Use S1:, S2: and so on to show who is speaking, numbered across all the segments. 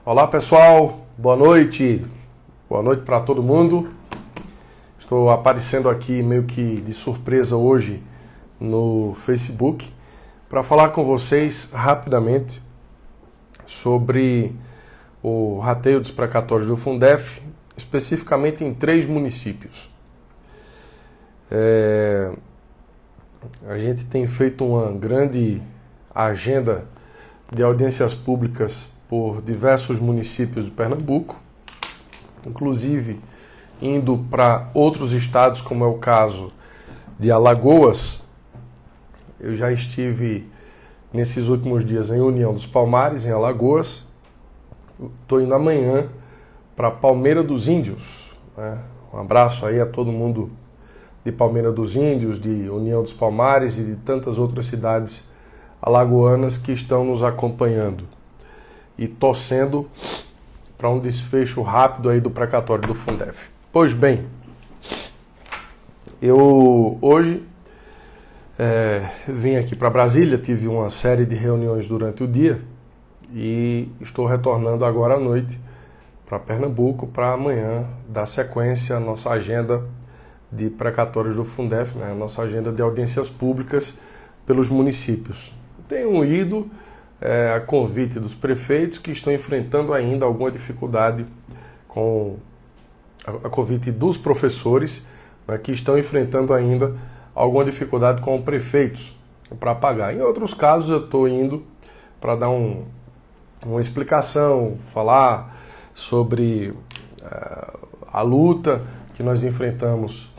S1: Olá pessoal, boa noite para todo mundo. Estou aparecendo aqui meio que de surpresa hoje no Facebook para falar com vocês rapidamente sobre o rateio dos precatórios do Fundef, especificamente em 3 municípios. A gente tem feito uma grande agenda de audiências públicas por diversos municípios de Pernambuco, inclusive indo para outros estados, como é o caso de Alagoas. Eu já estive nesses últimos dias em União dos Palmares, em Alagoas. Estou indo amanhã para Palmeira dos Índios, né? Um abraço aí a todo mundo de Palmeira dos Índios, de União dos Palmares e de tantas outras cidades alagoanas que estão nos acompanhando e torcendo para um desfecho rápido aí do precatório do Fundef. Pois bem, eu hoje vim aqui para Brasília, tive uma série de reuniões durante o dia e estou retornando agora à noite para Pernambuco para amanhã dar sequência à nossa agenda de precatórios do Fundef, né? A nossa agenda de audiências públicas pelos municípios. Tenho ido a convite dos prefeitos que estão enfrentando ainda alguma dificuldade com a convite dos professores, né, que estão enfrentando ainda alguma dificuldade com prefeitos para pagar. Em outros casos eu estou indo para dar uma explicação, falar sobre a luta que nós enfrentamos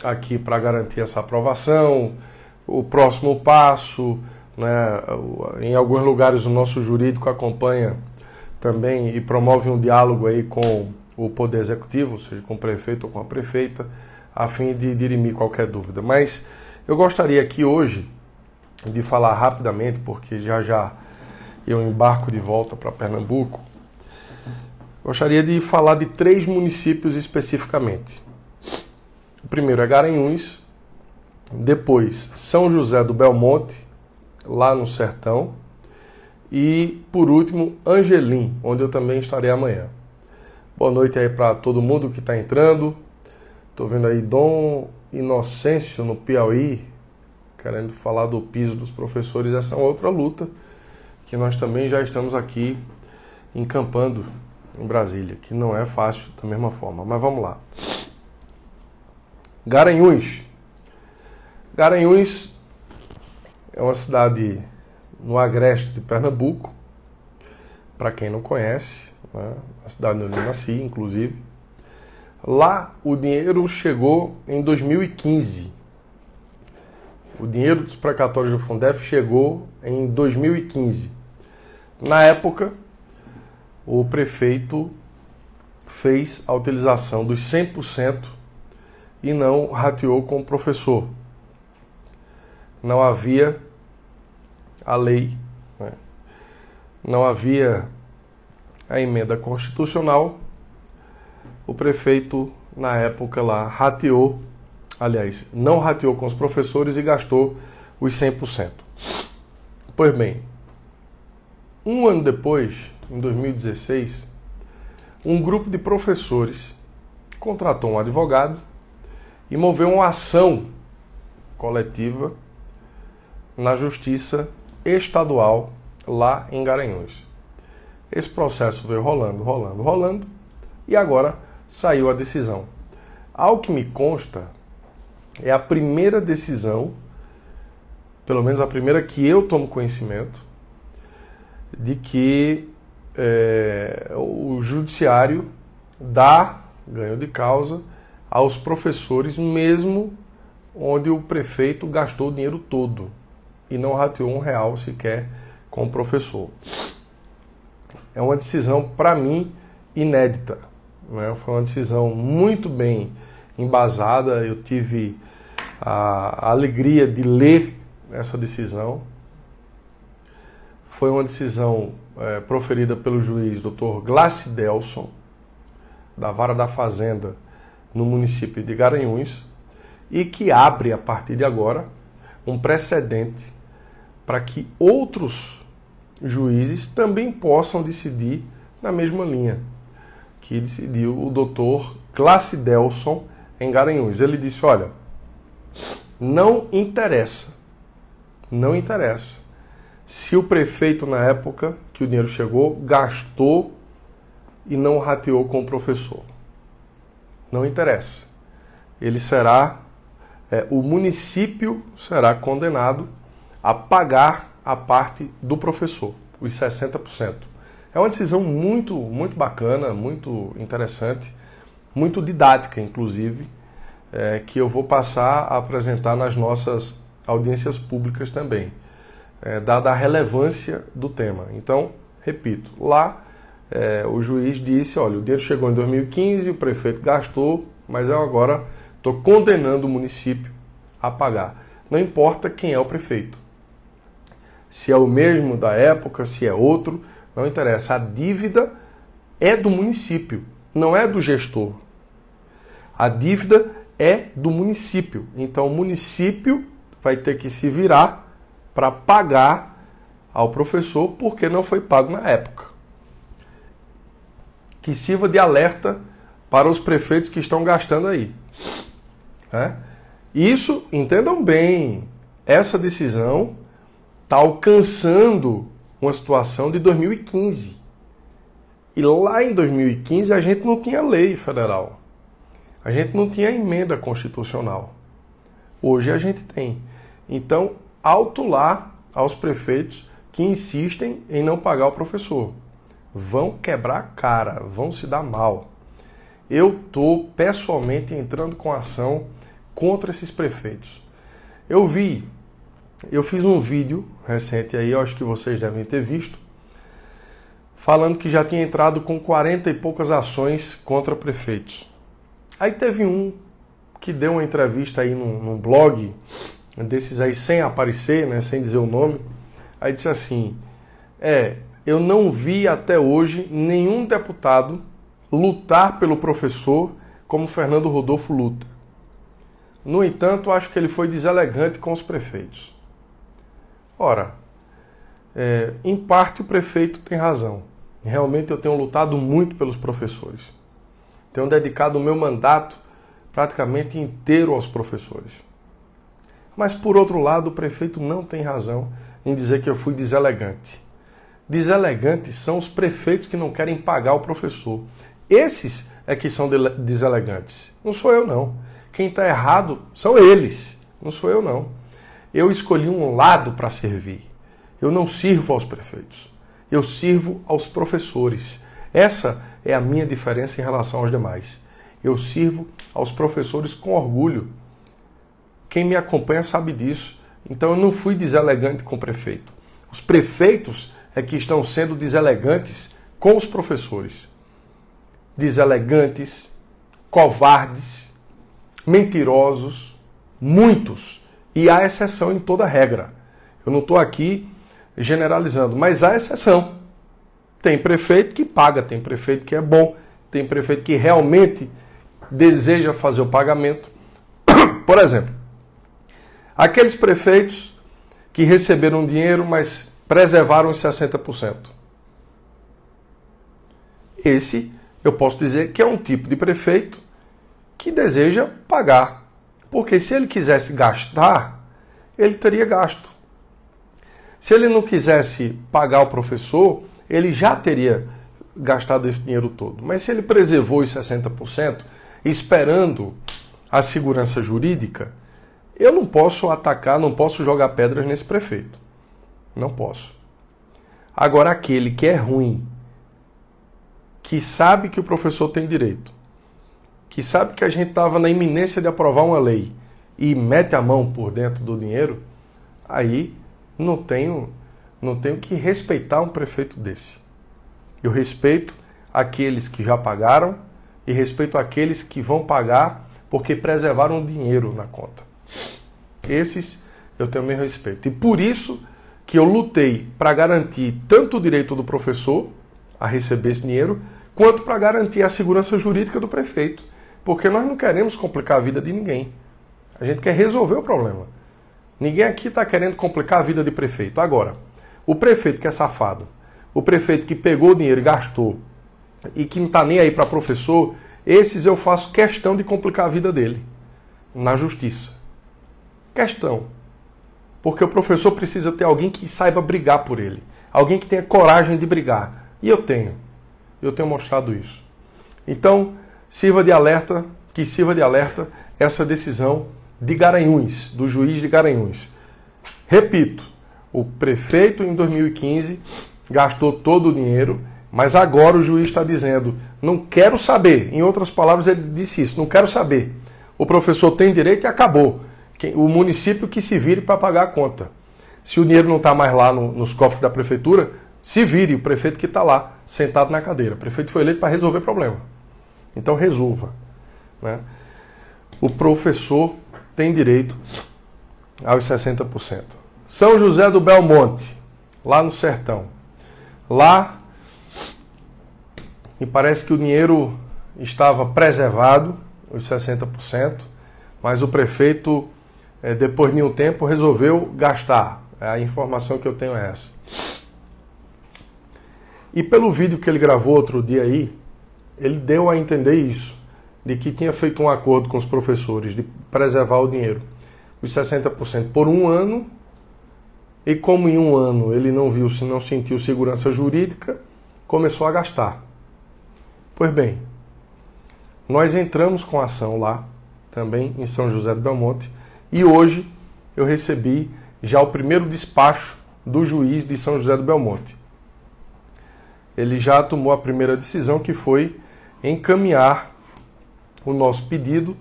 S1: aqui para garantir essa aprovação, o próximo passo, né? Em alguns lugares o nosso jurídico acompanha também e promove um diálogo aí com o Poder Executivo, ou seja, com o prefeito ou com a prefeita, a fim de dirimir qualquer dúvida. Mas eu gostaria aqui hoje de falar rapidamente, porque já eu embarco de volta para Pernambuco. Gostaria de falar de 3 municípios especificamente. O primeiro é Garanhuns, depois São José do Belmonte, lá no Sertão, e por último Angelim, onde eu também estarei amanhã. Boa noite aí para todo mundo que está entrando. Estou vendo aí Dom Inocêncio no Piauí, querendo falar do piso dos professores. Essa é uma outra luta que nós também já estamos aqui encampando em Brasília, que não é fácil da mesma forma, mas vamos lá. Garanhuns. Garanhuns é uma cidade no agreste de Pernambuco, para quem não conhece, né? A cidade onde eu nasci, inclusive. Lá o dinheiro chegou em 2015. O dinheiro dos precatórios do Fundef chegou em 2015. Na época, o prefeito fez a utilização dos 100% e não rateou com o professor. Não havia a lei, né? Não havia a emenda constitucional. O prefeito, na época lá, rateou, aliás, não rateou com os professores e gastou os 100%. Pois bem, um ano depois, em 2016, um grupo de professores contratou um advogado e moveu uma ação coletiva na Justiça Estadual lá em Garanhuns. Esse processo veio rolando e agora saiu a decisão. Ao que me consta, é a primeira decisão, pelo menos a primeira que eu tomo conhecimento, de que o judiciário dá ganho de causa aos professores, mesmo onde o prefeito gastou o dinheiro todo e não rateou R$1 sequer com o professor. É uma decisão, para mim, inédita, né? Foi uma decisão muito bem embasada. Eu tive a alegria de ler essa decisão. Foi uma decisão proferida pelo juiz Dr. Glacidelson, da Vara da Fazenda, no município de Garanhuns, e que abre, a partir de agora, um precedente para que outros juízes também possam decidir na mesma linha que decidiu o doutor Glacidelson em Garanhuns. Ele disse, olha, não interessa se o prefeito na época que o dinheiro chegou gastou e não rateou com o professor. Não interessa. Ele será, o município será condenado a pagar a parte do professor, os 60%. É uma decisão muito, muito bacana, muito interessante, muito didática, inclusive, que eu vou passar a apresentar nas nossas audiências públicas também, dada a relevância do tema. Então, repito, lá o juiz disse, olha, o dinheiro chegou em 2015, o prefeito gastou, mas eu agora estou condenando o município a pagar. Não importa quem é o prefeito. Se é o mesmo da época, se é outro, não interessa. A dívida é do município, não é do gestor. A dívida é do município. Então o município vai ter que se virar para pagar ao professor porque não foi pago na época. Que sirva de alerta para os prefeitos que estão gastando aí. Isso, entendam bem, essa decisão está alcançando uma situação de 2015. E lá em 2015 a gente não tinha lei federal. A gente não tinha emenda constitucional. Hoje a gente tem. Então, alto lá aos prefeitos que insistem em não pagar o professor. Vão quebrar a cara, vão se dar mal. Eu estou pessoalmente entrando com ação contra esses prefeitos. Eu fiz um vídeo recente aí, eu acho que vocês devem ter visto, falando que já tinha entrado com 40 e poucas ações contra prefeitos. Aí teve um que deu uma entrevista aí num blog, desses aí sem aparecer, né, sem dizer o nome, aí disse assim, eu não vi até hoje nenhum deputado lutar pelo professor como Fernando Rodolfo luta. No entanto, acho que ele foi deselegante com os prefeitos. Ora, em parte o prefeito tem razão. Realmente eu tenho lutado muito pelos professores. Tenho dedicado o meu mandato praticamente inteiro aos professores. Mas, por outro lado, o prefeito não tem razão em dizer que eu fui deselegante. Deselegantes são os prefeitos que não querem pagar o professor. Esses é que são deselegantes. Não sou eu, não. Quem está errado são eles. Não sou eu, não. Eu escolhi um lado para servir. Eu não sirvo aos prefeitos. Eu sirvo aos professores. Essa é a minha diferença em relação aos demais. Eu sirvo aos professores com orgulho. Quem me acompanha sabe disso. Então eu não fui deselegante com o prefeito. Os prefeitos é que estão sendo deselegantes com os professores. Deselegantes, covardes, mentirosos, muitos. E há exceção em toda regra. Eu não estou aqui generalizando, mas há exceção. Tem prefeito que paga, tem prefeito que é bom, tem prefeito que realmente deseja fazer o pagamento. Por exemplo, aqueles prefeitos que receberam dinheiro, mas preservaram os 60%. Esse, eu posso dizer que é um tipo de prefeito que deseja pagar. Porque se ele quisesse gastar, ele teria gasto. Se ele não quisesse pagar o professor, ele já teria gastado esse dinheiro todo. Mas se ele preservou os 60%, esperando a segurança jurídica, eu não posso atacar, não posso jogar pedras nesse prefeito. Não posso. Agora, aquele que é ruim, que sabe que o professor tem direito, que sabe que a gente estava na iminência de aprovar uma lei e mete a mão por dentro do dinheiro, aí não tenho que respeitar um prefeito desse. Eu respeito aqueles que já pagaram e respeito aqueles que vão pagar porque preservaram o dinheiro na conta. Esses eu tenho meu respeito. E por isso que eu lutei para garantir tanto o direito do professor a receber esse dinheiro, quanto para garantir a segurança jurídica do prefeito. Porque nós não queremos complicar a vida de ninguém. A gente quer resolver o problema. Ninguém aqui está querendo complicar a vida de prefeito. Agora, o prefeito que é safado, o prefeito que pegou o dinheiro e gastou e que não está nem aí para professor, esses eu faço questão de complicar a vida dele na justiça. Questão. Porque o professor precisa ter alguém que saiba brigar por ele. Alguém que tenha coragem de brigar. E eu tenho. Eu tenho mostrado isso. Então, sirva de alerta, que sirva de alerta essa decisão de Garanhuns, do juiz de Garanhuns. Repito, o prefeito em 2015 gastou todo o dinheiro, mas agora o juiz está dizendo, não quero saber. Em outras palavras, ele disse isso, não quero saber. O professor tem direito e acabou. O município que se vire para pagar a conta. Se o dinheiro não está mais lá nos cofres da prefeitura, se vire o prefeito que está lá, sentado na cadeira. O prefeito foi eleito para resolver problema. Então resolva. Né? O professor tem direito aos 60%. São José do Belmonte, lá no sertão. Lá, me parece que o dinheiro estava preservado, os 60%, mas o prefeito, depois de um tempo, resolveu gastar. A informação que eu tenho é essa. E pelo vídeo que ele gravou outro dia aí, ele deu a entender isso, de que tinha feito um acordo com os professores de preservar o dinheiro, os 60% por um ano, e como em um ano ele não sentiu segurança jurídica, começou a gastar. Pois bem, nós entramos com a ação lá, também em São José do Belmonte, e hoje eu recebi já o primeiro despacho do juiz de São José do Belmonte. Ele já tomou a primeira decisão, que foi encaminhar o nosso pedido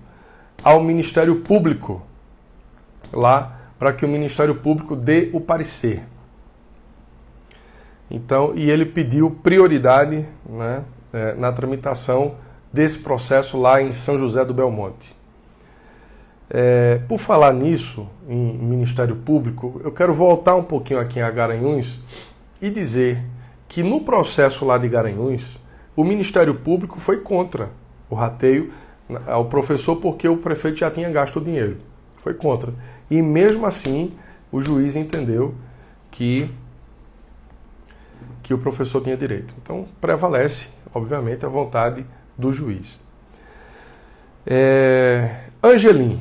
S1: ao Ministério Público, lá, para que o Ministério Público dê o parecer. Então, e ele pediu prioridade, né, na tramitação desse processo lá em São José do Belmonte. Por falar nisso, em Ministério Público, eu quero voltar um pouquinho aqui a Garanhuns e dizer que no processo lá de Garanhuns, o Ministério Público foi contra o rateio ao professor porque o prefeito já tinha gasto o dinheiro. Foi contra. E mesmo assim, o juiz entendeu que o professor tinha direito. Então, prevalece, obviamente, a vontade do juiz. Angelim.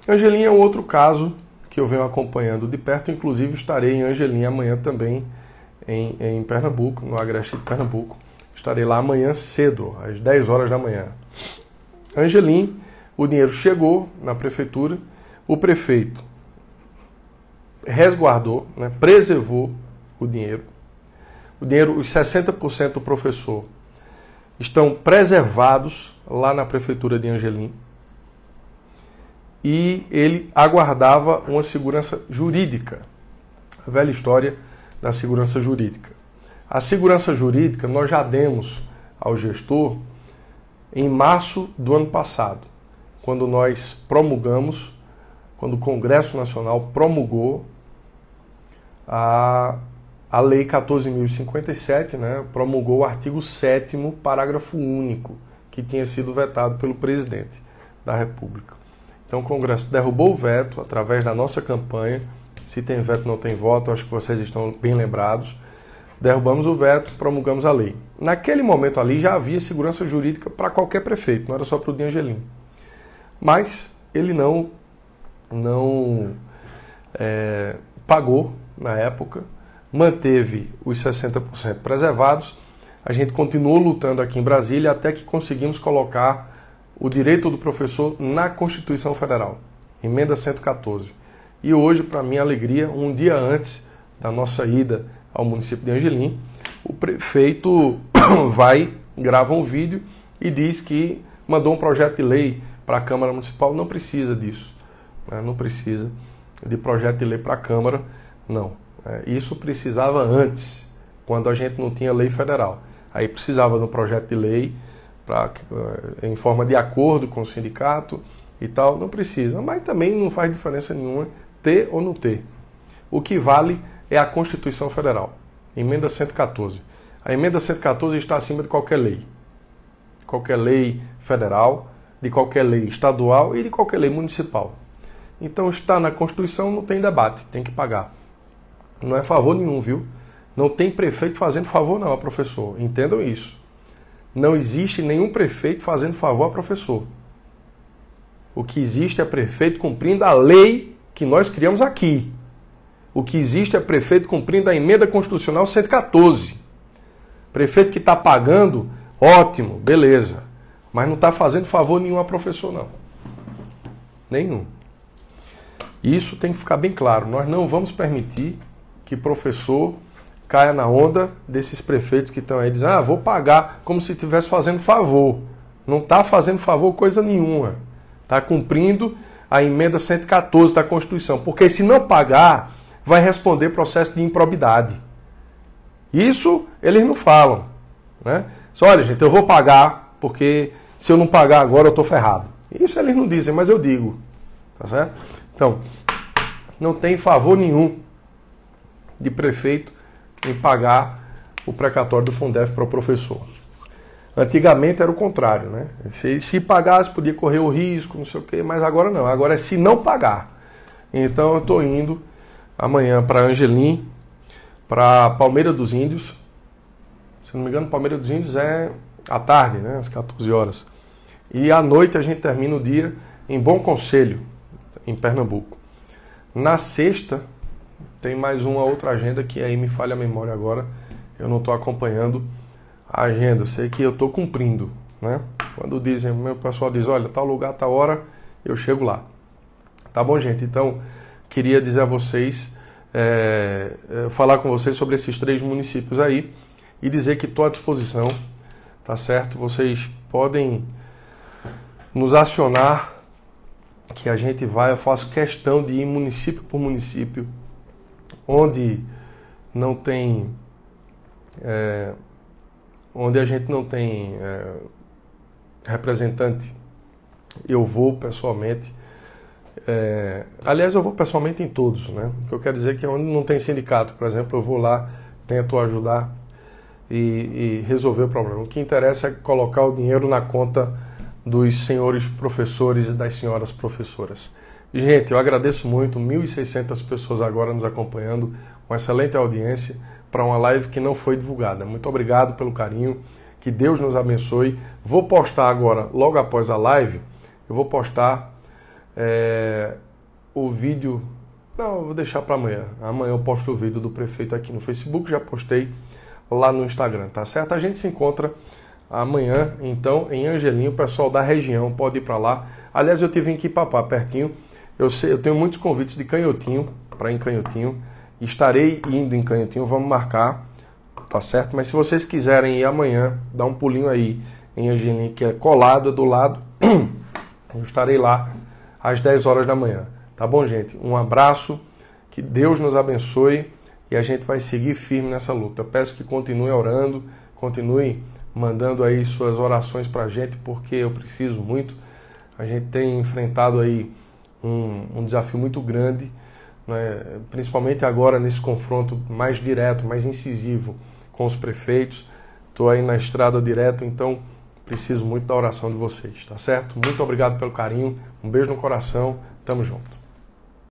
S1: Angelim é um outro caso que eu venho acompanhando de perto. Inclusive, estarei em Angelim amanhã também, em Pernambuco, no Agreste de Pernambuco. Estarei lá amanhã cedo, às 10 horas da manhã. Angelim, o dinheiro chegou na prefeitura, o prefeito resguardou, né, preservou o dinheiro. O dinheiro, os 60% do professor estão preservados lá na prefeitura de Angelim. E ele aguardava uma segurança jurídica. A velha história da segurança jurídica. A segurança jurídica nós já demos ao gestor em março do ano passado, quando nós promulgamos, quando o Congresso Nacional promulgou a Lei 14.057, né, promulgou o artigo 7º, parágrafo único, que tinha sido vetado pelo presidente da República. Então o Congresso derrubou o veto através da nossa campanha. Se tem veto, não tem voto, acho que vocês estão bem lembrados. Derrubamos o veto, promulgamos a lei. Naquele momento ali já havia segurança jurídica para qualquer prefeito, não era só para o de Angelim. Mas ele não pagou na época, manteve os 60% preservados. A gente continuou lutando aqui em Brasília até que conseguimos colocar o direito do professor na Constituição Federal, emenda 114. E hoje, para minha alegria, um dia antes da nossa ida ao município de Angelim, o prefeito grava um vídeo e diz que mandou um projeto de lei para a Câmara Municipal. Não precisa disso, né? Não precisa de projeto de lei para a Câmara, não. Isso precisava antes, quando a gente não tinha lei federal. Aí precisava de um projeto de lei em forma de acordo com o sindicato e tal, não precisa. Mas também não faz diferença nenhuma ter ou não ter. O que vale é a Constituição Federal, emenda 114. A emenda 114 está acima de qualquer lei federal, de qualquer lei estadual e de qualquer lei municipal. Então está na Constituição, não tem debate, tem que pagar. Não é favor nenhum, viu? Não tem prefeito fazendo favor não, professor. Entendam isso. Não existe nenhum prefeito fazendo favor a professor. O que existe é prefeito cumprindo a lei que nós criamos aqui. O que existe é prefeito cumprindo a emenda constitucional 114. Prefeito que está pagando, ótimo, beleza. Mas não está fazendo favor nenhum a professor, não. Nenhum. Isso tem que ficar bem claro. Nós não vamos permitir que professor caia na onda desses prefeitos que estão aí dizendo, vou pagar, como se estivesse fazendo favor. Não está fazendo favor coisa nenhuma. Está cumprindo a emenda 114 da Constituição. Porque se não pagar, vai responder processo de improbidade. Isso eles não falam, né? Só, olha, gente, eu vou pagar, porque se eu não pagar agora eu estou ferrado. Isso eles não dizem, mas eu digo. Tá certo? Então, não tem favor nenhum de prefeito em pagar o precatório do Fundef para o professor. Antigamente era o contrário, né? Se pagasse, podia correr o risco, não sei o quê, mas agora não. Agora é se não pagar. Então eu estou indo amanhã para Angelim, para Palmeira dos Índios. Se não me engano, Palmeira dos Índios é à tarde, né? Às 14 horas. E à noite a gente termina o dia em Bom Conselho, em Pernambuco. Na sexta, tem mais uma outra agenda que aí me falha a memória agora. Eu não estou acompanhando a agenda. Eu sei que eu estou cumprindo, né? Quando dizem, meu pessoal diz, olha, tal lugar, tal hora, eu chego lá. Tá bom, gente? Então, queria dizer a vocês, falar com vocês sobre esses 3 municípios aí e dizer que estou à disposição, tá certo? Vocês podem nos acionar, que a gente vai, eu faço questão de ir município por município, onde não tem, onde a gente não tem representante, eu vou pessoalmente. Aliás, eu vou pessoalmente em todos, né? O que eu quero dizer é que onde não tem sindicato, por exemplo, eu vou lá, tento ajudar e resolver o problema. O que interessa é colocar o dinheiro na conta dos senhores professores e das senhoras professoras. Gente, eu agradeço muito, 1.600 pessoas agora nos acompanhando, uma excelente audiência para uma live que não foi divulgada. Muito obrigado pelo carinho, que Deus nos abençoe. Vou postar agora, logo após a live, eu vou postar o vídeo, não, eu vou deixar para amanhã. Amanhã eu posto o vídeo do prefeito aqui no Facebook, já postei lá no Instagram, tá certo? A gente se encontra amanhã, então, em Angelim. O pessoal da região pode ir para lá. Aliás, eu tive em Quipapá, pertinho. Eu tenho muitos convites de Canhotinho, para ir em Canhotinho. Estarei indo em Canhotinho, vamos marcar, tá certo? Mas se vocês quiserem ir amanhã, dá um pulinho aí em Angelim, que é colado, é do lado. Eu estarei lá às 10 horas da manhã. Tá bom, gente? Um abraço, que Deus nos abençoe e a gente vai seguir firme nessa luta. Eu peço que continue orando, continue mandando aí suas orações pra gente, porque eu preciso muito. A gente tem enfrentado aí um desafio muito grande, né? Principalmente agora nesse confronto mais direto, mais incisivo com os prefeitos. Estou aí na estrada direto, então preciso muito da oração de vocês, tá certo? Muito obrigado pelo carinho, um beijo no coração, tamo junto.